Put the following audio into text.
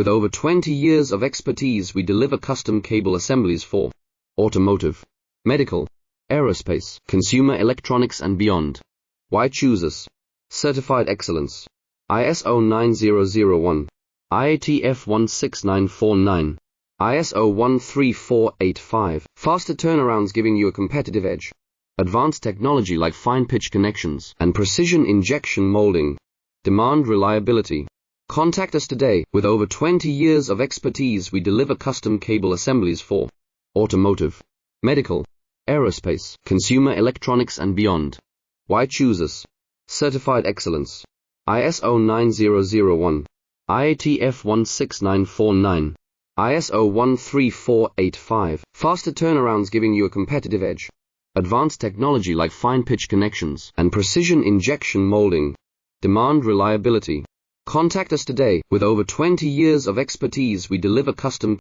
With over 20 years of expertise, we deliver custom cable assemblies for automotive, medical, aerospace, consumer electronics and beyond. Why choose us? Certified excellence. ISO 9001, IATF 16949, ISO 13485. Faster turnarounds giving you a competitive edge. Advanced technology like fine pitch connections and precision injection molding. Demand reliability. Contact us today. With over 20 years of expertise, we deliver custom cable assemblies for automotive, medical, aerospace, consumer electronics and beyond. Why choose us? Certified excellence. ISO 9001, IATF 16949, ISO 13485. Faster turnarounds giving you a competitive edge. Advanced technology like fine pitch connections and precision injection molding. Demand reliability. Contact us today. With over 20 years of expertise, we deliver custom